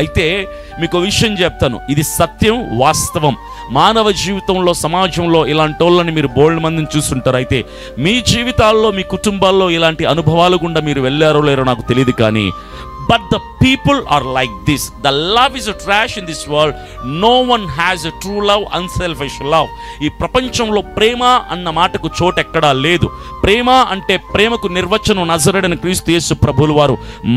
అయితే మీకు విషయం చెప్తాను, ఇది సత్యం, వాస్తవం. మానవ జీవితంలో, సమాజంలో ఇలాంటి వాళ్ళని మీరు బోల్డ్ మందిని చూస్తుంటారు. అయితే మీ జీవితాల్లో, మీ కుటుంబాల్లో ఇలాంటి అనుభవాలు గుండా మీరు వెళ్ళారో లేరో నాకు తెలియదు, కానీ but the people are like this. The love is a trash in this world. No one has a true love, unselfish love. ఈ ప్రపంచంలో ప్రేమ అన్న మాటకు చోటు ఎక్కడా లేదు. ప్రేమ అంటే ప్రేమకు నిర్వచనం నజరేయుడైన క్రీస్తు యేసు ప్రభువుల వారు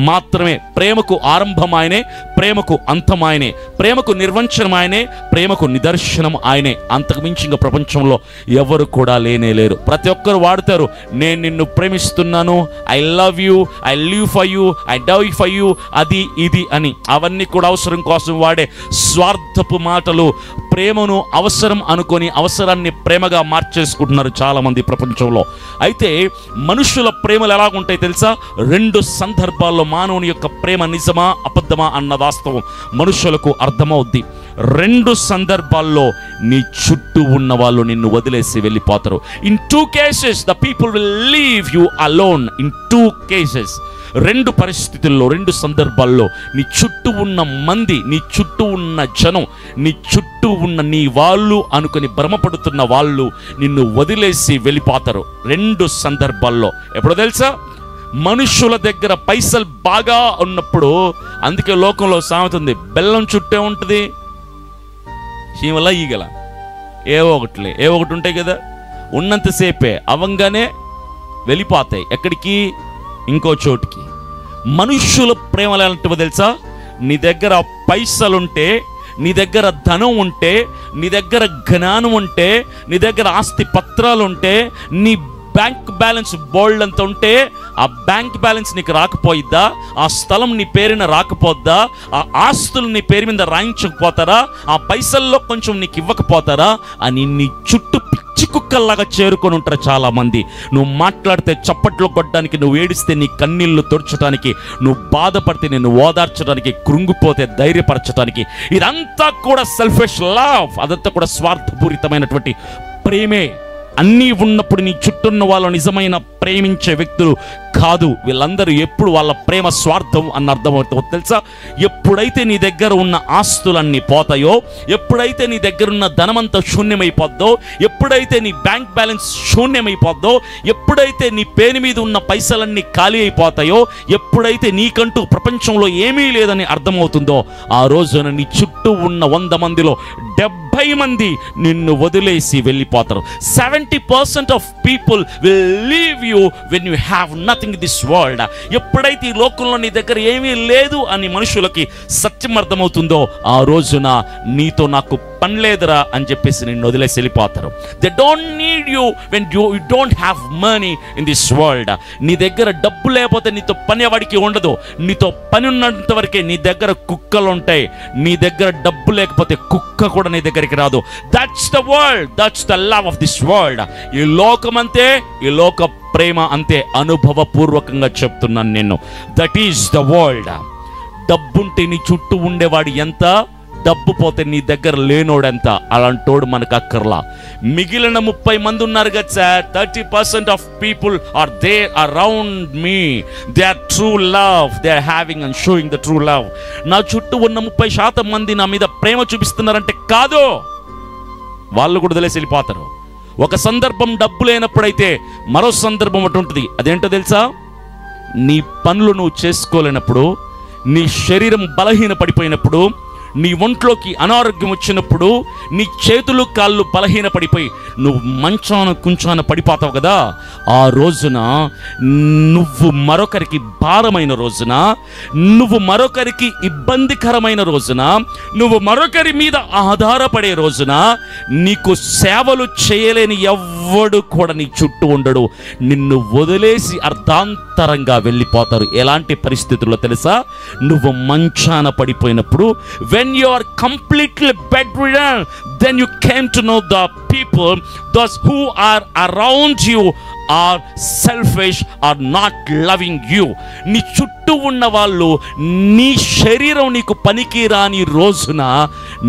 మాత్రమే. ప్రేమకు ఆరంభం ఆయనే, ప్రేమకు అంతం ఆయనే, ప్రేమకు నిర్వచనం ఆయనే, ప్రేమకు నిదర్శనం ఆయనే. అంతకు మించి ఇంకా ప్రపంచంలో ఎవరు కూడా లేనే లేరు. ప్రతి ఒక్కరు వాడతారు, నేను నిన్ను ప్రేమిస్తున్నాను, I love you, I live for you, I die for you, అది ఇది అని. అవన్నీ కూడా అవసరం కోసం వాడే స్వార్థపు మాటలు. ప్రేమను అవసరం అనుకొని అవసరాన్ని ప్రేమగా మార్చేసుకుంటున్నారు చాలా మంది ప్రపంచంలో. అయితే మనుషుల ప్రేమలు ఎలాగుంటాయి తెలుసా? 2 సందర్భాల్లో మానవుని యొక్క ప్రేమ నిజమా అబద్ధమా అన్న వాస్తవం మనుషులకు అర్థమవుద్ది. 2 సందర్భాల్లో నీ చుట్టూ ఉన్న వాళ్ళు నిన్ను వదిలేసి వెళ్ళిపోతారు. In 2 cases the people will leave you alone. in 2 cases, 2 పరిస్థితుల్లో, 2 సందర్భాల్లో నీ చుట్టూ ఉన్న మంది, నీ చుట్టూ ఉన్న జనం, నీ చుట్టూ ఉన్న నీ వాళ్ళు అనుకుని భ్రమపడుతున్న వాళ్ళు నిన్ను వదిలేసి వెళ్ళిపోతారు. 2 సందర్భాల్లో. ఎప్పుడో తెలుసా? మనుషుల దగ్గర పైసలు బాగా ఉన్నప్పుడు. అందుకే లోకంలో సామెత ఉంది, బెల్లం చుట్టే ఉంటుంది, చీమల ఈగల ఏవో ఒకటి ఉంటాయి కదా, ఉన్నంతసేపే అవంగానే వెళ్ళిపోతాయి. ఎక్కడికి? ఇంకో చోటికి. మనుష్యుల ప్రేమలు ఎలాంటివో తెలుసా? నీ దగ్గర పైసలుంటే, నీ దగ్గర ధనం ఉంటే, నీ దగ్గర జ్ఞానం ఉంటే, నీ దగ్గర ఆస్తి పత్రాలు ఉంటే, నీ బ్యాంక్ బ్యాలెన్స్ బోల్డ్ అంత ఉంటే, ఆ బ్యాంక్ బ్యాలెన్స్ నీకు రాకపోయిద్దా? ఆ స్థలం నీ పేరున రాకపోద్దా? ఆ ఆస్తులు నీ పేరు మీద రాయించకపోతారా? ఆ పైసల్లో కొంచెం నీకు ఇవ్వకపోతారా అని నీ చుట్టూ పిచ్చి కుక్కల్లాగా చేరుకొని ఉంటారు చాలామంది. నువ్వు మాట్లాడితే చప్పట్లు కొట్టడానికి, నువ్వు ఏడిస్తే నీ కన్నీళ్లు తుడచడానికి, నువ్వు బాధపడితే నిన్ను ఓదార్చడానికి, కృంగిపోతే ధైర్యపరచడానికి, ఇదంతా కూడా సెల్ఫిష్ లవ్. అదంతా కూడా స్వార్థపూరితమైనటువంటి ప్రేమే. అన్నీ ఉన్నప్పుడు నీ చుట్టూన్న వాళ్ళు నిజమైన ప్రేమించే వ్యక్తులు కాదు. వీళ్ళందరూ ఎప్పుడు వాళ్ళ ప్రేమ స్వార్థం అన్న అర్థమవుతుందో తెలుసా? ఎప్పుడైతే నీ దగ్గర ఉన్న ఆస్తులన్నీ పోతాయో, ఎప్పుడైతే నీ దగ్గర ఉన్న ధనమంతా శూన్యమైపోద్దో, ఎప్పుడైతే నీ బ్యాంక్ బ్యాలెన్స్ శూన్యమైపోద్దో, ఎప్పుడైతే నీ పేరు మీద ఉన్న పైసలన్నీ ఖాళీ అయిపోతాయో, ఎప్పుడైతే నీకంటూ ప్రపంచంలో ఏమీ లేదని అర్థమవుతుందో, ఆ రోజున నీ చుట్టూ ఉన్న 100 మందిలో 70 మంది నిన్ను వదిలేసి వెళ్ళిపోతారు. 70% of people will leave you when you have nothing in this world. ఎప్పుడైతే ఈ లోకంలో నీ దగ్గర ఏమీ లేదు అని మనుషులకి సత్యం అర్థమవుతుందో, ఆ రోజున నీతో నాకు పని లేదురా అని చెప్పేసి నిన్ను వదిలేసి వెళ్ళిపోతారు. They don't need you when you don't have money in this world. నీ దగ్గర డబ్బు లేకపోతే నీతో పని ఎవరికి ఉండదు. నీతో పని ఉన్నంత వరకే నీ దగ్గర కుక్కలు ఉంటాయి. నీ దగ్గర డబ్బు లేకపోతే కుక్క కూడా నీ దగ్గరికి రాదు. That's the world. That's the love of this world. ఈ లోకం అంతే, ఈ లోక ప్రేమ అంతే. అనుభవపూర్వకంగా చెప్తున్నాను నేను. That is the world. డబ్బుంటే నీ చుట్టూ ఉండేవాడు ఎంత, డబ్బు పోతే నీ దగ్గర లేనోడెంత. అలాంటోడు మనకు అక్కర్లా. మిగిలిన 30 మంది ఉన్నారు కదా sir, 30% of people are there around me. They are true love. They are having and showing the true love. నా చుట్టూ ఉన్న 30% మంది నా మీద ప్రేమ చూపిస్తున్నారంటే కాదు, వాళ్ళు కూడా వదిలేసి వెళ్ళిపోతారు. ఒక సందర్భం డబ్బు లేనప్పుడైతే మరో సందర్భం ఒకటి ఉంటుంది. అదేంటో తెలుసా? నీ పనులు నువ్వు చేసుకోలేనప్పుడు, నీ శరీరం బలహీన పడిపోయినప్పుడు, నీ ఒంట్లోకి అనారోగ్యం వచ్చినప్పుడు, నీ చేతులు కాళ్ళు బలహీన పడిపోయి నువ్వు మంచాన కుంచాన పడిపోతావు కదా, ఆ రోజున నువ్వు మరొకరికి భారమైన రోజున, నువ్వు మరొకరికి ఇబ్బందికరమైన రోజున, నువ్వు మరొకరి మీద ఆధారపడే రోజున, నీకు సేవలు చేయలేని ఎవ్వడు కూడా నీ చుట్టూ ఉండడు. నిన్ను వదిలేసి అర్ధాంతరంగా వెళ్ళిపోతారు. ఎలాంటి పరిస్థితుల్లో తెలుసా? నువ్వు మంచాన పడిపోయినప్పుడు, when you are completely bedridden, then you came to know the people, those who are around you are selfish, are not loving you. నీ చుట్టూ ఉన్న వాళ్ళు నీ శరీరం నీకు పనికి రాని రోజున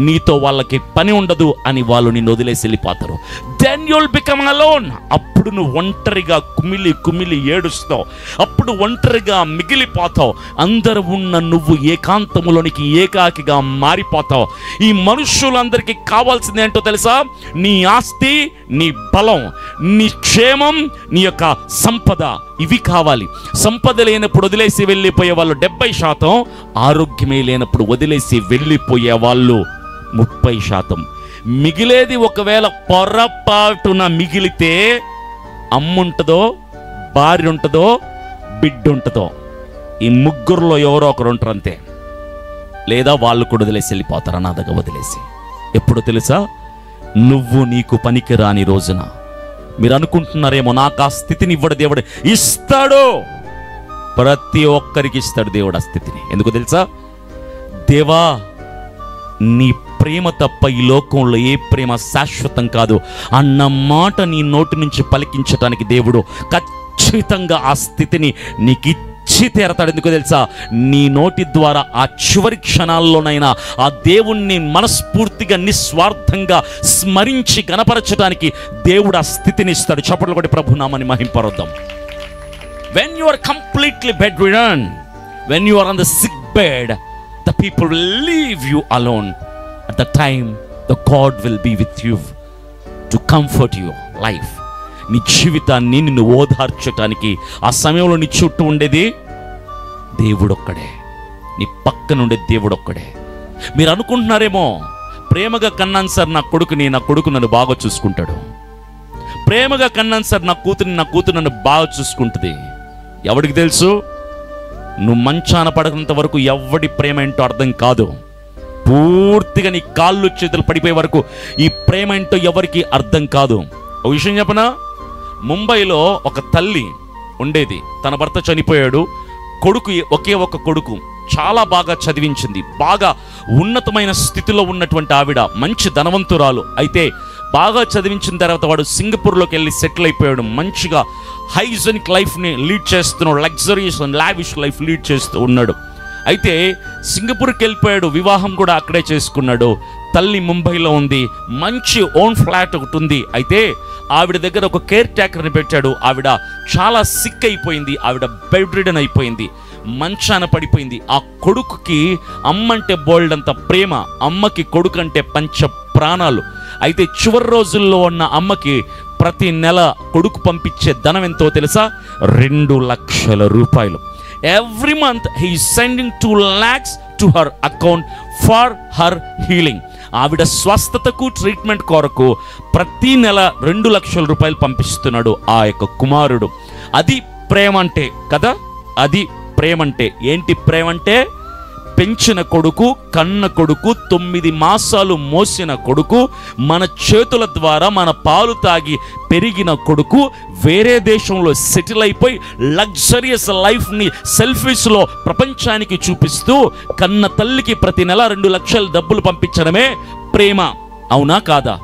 నీతో వాళ్ళకి పని ఉండదు అని వాళ్ళు నిన్ను వదిలేసి వెళ్ళిపోతారు. then you'll become alone. అప్పుడు నువ్వు ఒంటరిగా కుమిలి కుమిలి ఏడుస్తావు, అప్పుడు ఒంటరిగా మిగిలిపోతావు. అందరూ ఉన్న నువ్వు ఏకాంతములోనికి ఏకాకిగా మారిపోతావు. ఈ మనుషులందరికీ కావాల్సింది ఏంటో తెలుసా? నీ ఆస్తి, నీ బలం, నీ క్షేమం, నీ యొక్క సంపద, ఇవి కావాలి. సంపద లేనప్పుడు వదిలేసి వెళ్ళిపోయే వాళ్ళు 70%, ఆరోగ్యమే లేనప్పుడు వదిలేసి వెళ్ళిపోయే వాళ్ళు 30%. మిగిలేది ఒకవేళ పొరపాటున మిగిలితే అమ్ముంటుందో, భార్య ఉంటుందో, బిడ్డ ఉంటుందో, ఈ ముగ్గురులో ఎవరో ఒకరు ఉంటారు అంతే. లేదా వాళ్ళు కూడా వదిలేసి వెళ్ళిపోతారు, అనాథగా వదిలేసి. ఎప్పుడు తెలుసా? నువ్వు నీకు పనికిరాని రోజున. మీరు అనుకుంటున్నారేమో, నాకు ఆ స్థితిని ఇవ్వడు దేవుడు. ఇస్తాడు, ప్రతి ఒక్కరికి ఇస్తాడు దేవుడు ఆ స్థితిని. ఎందుకు తెలుసా? దేవా, నీ ప్రేమ తప్ప ఈ లోకంలో ఏ ప్రేమ శాశ్వతం కాదు అన్న మాట నీ నోటి నుంచి పలికించటానికి దేవుడు ఖచ్చితంగా ఆ స్థితిని నీకు ఇచ్చి తీరతాడు. ఎందుకు తెలుసా? నీ నోటి ద్వారా ఆ చివరి క్షణాల్లోనైనా ఆ దేవుణ్ణి మనస్ఫూర్తిగా నిస్వార్థంగా స్మరించి గణపరచడానికి దేవుడు ఆ స్థితిని ఇస్తాడు. చప్పట్లు కొట్టి ప్రభు నామాన్ని మహింపరుద్దాం. When you are completely bedridden, when you are on the sick bed, the people will leave you alone. At the time, the God will be with you to comfort your life. నీ జీవితాన్ని నిన్ను ఓదార్చటానికి ఆ సమయంలో నీ చుట్టూ ఉండేది దేవుడొక్కడే, నీ పక్కన ఉండేది దేవుడొక్కడే. మీరు అనుకుంటున్నారేమో, ప్రేమగా కన్నాను సార్ నా కొడుకు నన్ను బాగా చూసుకుంటాడు, ప్రేమగా కన్నాను సార్ నా కూతురు నన్ను బాగా చూసుకుంటుంది. ఎవడికి తెలుసు? నువ్వు మంచాన పడకంత వరకు ఎవడి ప్రేమ ఏంటో అర్థం కాదు. పూర్తిగా నీ కాళ్ళు చేతులు పడిపోయే వరకు ఈ ప్రేమ ఏంటో ఎవరికి అర్థం కాదు. ఒక విషయం చెప్పనా? ముంబైలో ఒక తల్లి ఉండేది, తన భర్త చనిపోయాడు, ఒకే ఒక కొడుకు, చాలా బాగా చదివించింది, బాగా ఉన్నతమైన స్థితిలో ఉన్నటువంటి ఆవిడ, మంచి ధనవంతురాలు. అయితే బాగా చదివించిన తర్వాత వాడు సింగపూర్లోకి వెళ్ళి సెటిల్ అయిపోయాడు, మంచిగా హైజెనిక్ లైఫ్ని లీడ్ చేస్తున్నాడు, luxuries and lavish life lead చేస్తూ ఉన్నాడు. అయితే సింగపూర్కి వెళ్ళిపోయాడు, వివాహం కూడా అక్కడే చేసుకున్నాడు. తల్లి ముంబైలో ఉంది, మంచి ఓన్ ఫ్లాట్ ఒకటి ఉంది. అయితే ఆవిడ దగ్గర ఒక కేర్ టేకర్ని పెట్టాడు. ఆవిడ చాలా సిక్ అయిపోయింది, ఆవిడ బెడ్ రిడన్ అయిపోయింది, మంచాన పడిపోయింది. ఆ కొడుకుకి అమ్మంటే బోల్డ్ అంత ప్రేమ, అమ్మకి కొడుకు అంటే పంచ ప్రాణాలు. అయితే చివరి రోజుల్లో ఉన్న అమ్మకి ప్రతి నెల కొడుకు పంపించే ధనం ఎంతో తెలుసా? 2 లక్షల రూపాయలు. Every month he is sending 2 lakhs to her account for her healing. ఆవిడ స్వస్థతకు ట్రీట్మెంట్ కొరకు ప్రతి నెల 2 లక్షల రూపాయలు పంపిస్తున్నాడు ఆ యొక్క కుమారుడు. అది ప్రేమ అంటే కదా, అది ప్రేమ అంటే. ఏంటి ప్రేమ అంటే? పెంచిన కొడుకు, కన్న కొడుకు, 9 మాసాలు మోసిన కొడుకు, మన చేతుల ద్వారా మన పాలు తాగి పెరిగిన కొడుకు వేరే దేశంలో సెటిల్ అయిపోయి లగ్జరియస్ లైఫ్ని సెల్ఫీస్లో ప్రపంచానికి చూపిస్తూ కన్న తల్లికి ప్రతి నెల 2 లక్షల డబ్బులు పంపించడమే ప్రేమ. అవునా కాదా?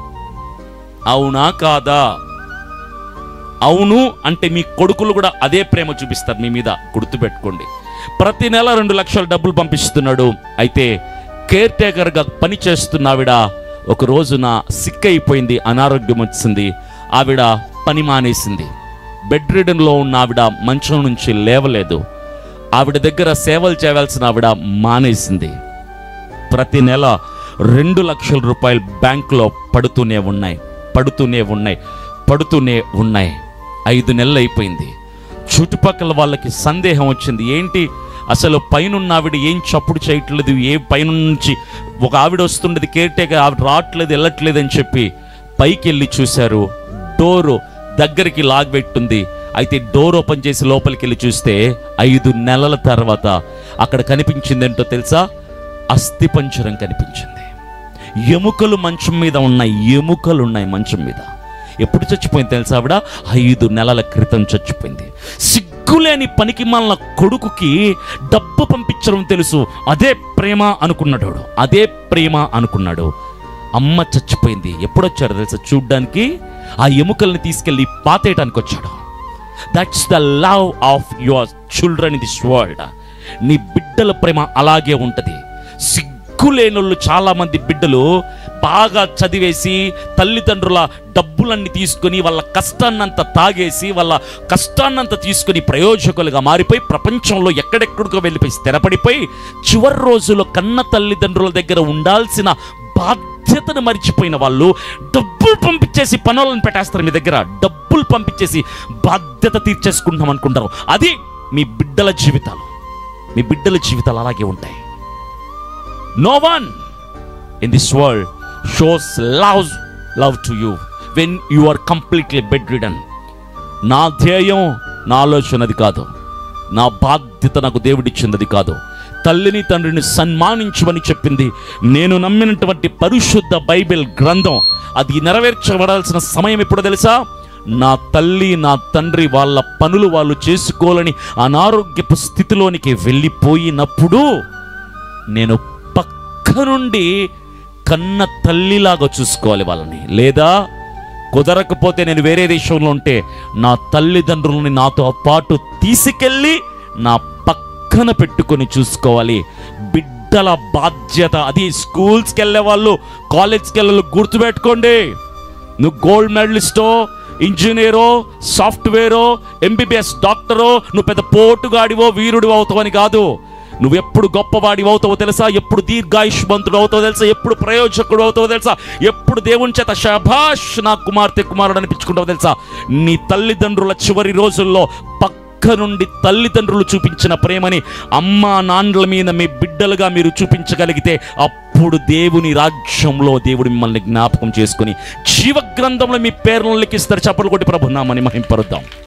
అవునా కాదా? అవును అంటే మీ కొడుకులు కూడా అదే ప్రేమ చూపిస్తారు మీ మీద, గుర్తుపెట్టుకోండి. ప్రతి నెల 2 లక్షల డబ్బులు పంపిస్తున్నాడు. అయితే కేర్ టేకర్గా పని చేస్తున్న ఆవిడ ఒక రోజున సిక్ అయిపోయింది, అనారోగ్యం వచ్చింది. ఆవిడ పని మానేసింది. బెడ్ రిడన్లో ఉన్న ఆవిడ మంచం నుంచి లేవలేదు. ఆవిడ దగ్గర సేవలు చేయవలసిన ఆవిడ మానేసింది. ప్రతి నెల 2 లక్షల రూపాయలు బ్యాంకులో పడుతూనే ఉన్నాయి. 5 నెలలు అయిపోయింది. చుట్టుపక్కల వాళ్ళకి సందేహం వచ్చింది. ఏంటి అసలు పైనున్న ఆవిడ ఏం చప్పుడు చేయట్లేదు, ఏ పైన నుంచి ఒక ఆవిడ వస్తుండేది కేర్ టేకర్, ఆవిడ రావట్లేదు వెళ్ళట్లేదు అని చెప్పి పైకి వెళ్ళి చూశారు. డోరు దగ్గరికి లాగబెట్టుంది. అయితే డోర్ ఓపెన్ చేసి లోపలికి వెళ్ళి చూస్తే 5 నెలల తర్వాత అక్కడ కనిపించింది ఏంటో తెలుసా? అస్థిపంజరం కనిపించింది. ఎముకలు మంచం మీద ఉన్నాయి, ఎముకలు ఉన్నాయి మంచం మీద. ఎప్పుడు చచ్చిపోయింది తెలుసా? ఆవిడ 5 నెలల క్రితం చచ్చిపోయింది. సిగ్గులేని పనికి మాలిన కొడుకుకి డబ్బు పంపించడం తెలుసు, అదే ప్రేమ అనుకున్నాడు. అదే ప్రేమ అనుకున్నాడు. అమ్మ చచ్చిపోయింది. ఎప్పుడొచ్చాడు తెలుసా చూడ్డానికి? ఆ ఎముకల్ని తీసుకెళ్ళి పాతేయడానికి వచ్చాడు. That's the love of your children in this world. నీ బిడ్డల ప్రేమ అలాగే ఉంటుంది. సిగ్గులేనోళ్ళు చాలామంది బిడ్డలు బాగా చదివేసి తల్లిదండ్రుల డబ్బులన్నీ తీసుకొని వాళ్ళ కష్టాన్నంతా తాగేసి వాళ్ళ కష్టాన్నంతా తీసుకొని ప్రయోజకులుగా మారిపోయి ప్రపంచంలో ఎక్కడెక్కడికో వెళ్ళిపోయి స్థిరపడిపోయి చివరి రోజుల్లో కన్న తల్లిదండ్రుల దగ్గర ఉండాల్సిన బాధ్యతను మర్చిపోయిన వాళ్ళు డబ్బులు పంపించేసి పనులను పెట్టేస్తారు. మీ దగ్గర డబ్బులు పంపించేసి బాధ్యత తీర్చేసుకుంటాం అనుకుంటారు. అది మీ బిడ్డల జీవితాలు. మీ బిడ్డల జీవితాలు అలాగే ఉంటాయి. No one in this world shows love to you when you are completely bedridden. నా ధ్యేయం, నా ఆలోచనది కాదు. నా బాధ్యత నాకు దేవుడిచ్చింది కాదు. తల్లిని తండ్రిని సన్మానించమని చెప్పింది నేను నమ్మినటువంటి పరిశుద్ధ బైబిల్ గ్రంథం. అది నెరవేర్చబడాల్సిన సమయం ఎప్పుడో తెలుసా? నా తల్లి నా తండ్రి వాళ్ళ పనులు వాళ్ళు చేసుకోవాలని అనారోగ్యపు స్థితిలోనికి వెళ్ళిపోయినప్పుడు నేను పక్క నుండి కన్న తల్లిలాగా చూసుకోవాలి వాళ్ళని. లేదా కుదరకపోతే నేను వేరే దేశంలో ఉంటే నా తల్లిదండ్రులని నాతో పాటు తీసుకెళ్ళి నా పక్కన పెట్టుకొని చూసుకోవాలి. బిడ్డల బాధ్యత అది. స్కూల్స్కి వెళ్ళే వాళ్ళు, కాలేజ్కి వెళ్ళే వాళ్ళు గుర్తుపెట్టుకోండి. నువ్వు గోల్డ్ మెడలిస్టో, ఇంజనీరో, సాఫ్ట్వేరో, ఎంబీబీఎస్ డాక్టరో, నువ్వు పెద్ద పోటుగాడివో వీరుడివో అవుతావని కాదు. నువ్వు ఎప్పుడు గొప్పవాడి అవుతావో తెలుసా? ఎప్పుడు దీర్ఘాయుష్మంతుడు అవుతావో తెలుసా? ఎప్పుడు ప్రయోజకుడు అవుతావో తెలుసా? ఎప్పుడు దేవుని చేత శభాష్ నా కుమార్తె కుమారుడు అనిపించుకుంటావో తెలుసా? నీ తల్లిదండ్రుల చివరి రోజుల్లో పక్క నుండి తల్లిదండ్రులు చూపించిన ప్రేమని అమ్మా నాన్నల మీద మీ బిడ్డలుగా మీరు చూపించగలిగితే అప్పుడు దేవుని రాజ్యంలో దేవుడు మిమ్మల్ని జ్ఞాపకం చేసుకుని జీవ గ్రంథంలో మీ పేర్లను లిఖిస్తారు. చప్పట్లు కొట్టి ప్రభునామాన్ని మహింపరుద్దాం.